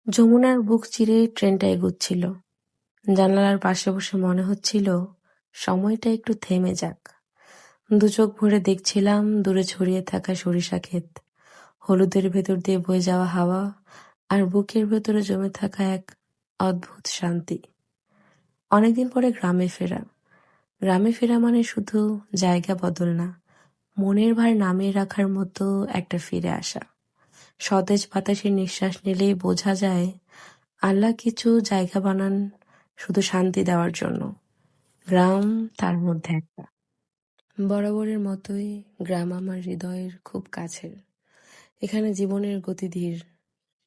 যমুনার বুক চিরে ট্রেনটা এগুচ্ছিল। জানালার পাশে বসে মনে হচ্ছিল সময়টা একটু থেমে যাক। দুচোখ ভরে দেখছিলাম দূরে ছড়িয়ে থাকা সরিষা ক্ষেত, হলুদের ভেতর দিয়ে বয়ে যাওয়া হাওয়া, আর বুকের ভেতরে জমে থাকা এক অদ্ভুত শান্তি। অনেকদিন পরে গ্রামে ফেরা। গ্রামে ফেরা মানে শুধু জায়গা বদল না, মনের ভার নামিয়ে রাখার মতো একটা ফিরে আসা। সতেজ বাতাসে নিঃশ্বাস নিলেই বোঝা যায় আল্লাহ কিছু জায়গা বানান শুধু শান্তি দেওয়ার জন্য। গ্রাম তার মধ্যে একটা। বরাবরের মতোই গ্রাম আমার হৃদয়ের খুব কাছের। এখানে জীবনের গতি ধীর,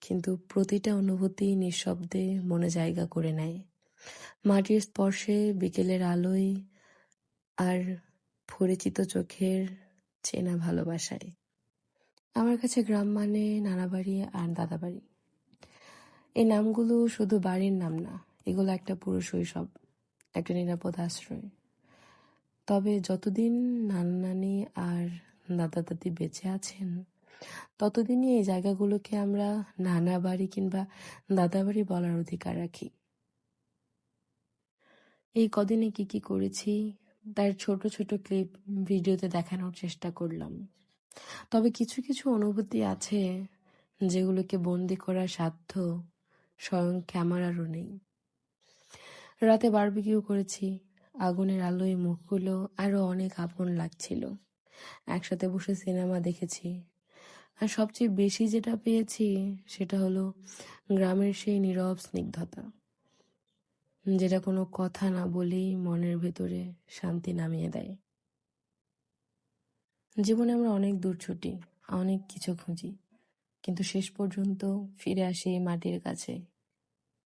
কিন্তু প্রতিটা অনুভূতি নিঃশব্দে মনে জায়গা করে নেয়। মাটির স্পর্শে, বিকেলের আলোয়, আর পরিচিত চোখের চেনা ভালোবাসায়। আমার কাছে গ্রাম মানে নানা বাড়ি আর দাদা বাড়ি। এই নামগুলো শুধু বাড়ির নাম না, এগুলো একটা পুরো শৈশব, একটা নিরাপদ আশ্রয়। তবে যতদিন নানা নানি আর দাদা দাদি বেঁচে আছেন, ততদিনই এই জায়গাগুলোকে আমরা নানা বাড়ি কিংবা দাদা বাড়ি বলার অধিকার রাখি। এই কদিনে কি কি করেছি তার ছোট ছোট ক্লিপ ভিডিওতে দেখানোর চেষ্টা করলাম। তবে কিছু কিছু অনুভূতি আছে যেগুলোকে বন্দি করার সাধ্য স্বয়ং ক্যামেরারও নেই। রাতে বারবিকিউ করেছি, আগুনের আলোয় মুখগুলো আরো অনেক আপন লাগছিল। একসাথে বসে সিনেমা দেখেছি, আর সবচেয়ে বেশি যেটা পেয়েছি সেটা হলো গ্রামের সেই নীরব স্নিগ্ধতা, যেটা কোনো কথা না বলেই মনের ভেতরে শান্তি নামিয়ে দেয়। জীবনে আমরা অনেক দূর ছুটি, অনেক কিছু খুঁজি, কিন্তু শেষ পর্যন্ত ফিরে আসি এই মাটির কাছে,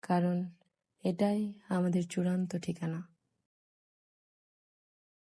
কারণ এটাই আমাদের চূড়ান্ত ঠিকানা।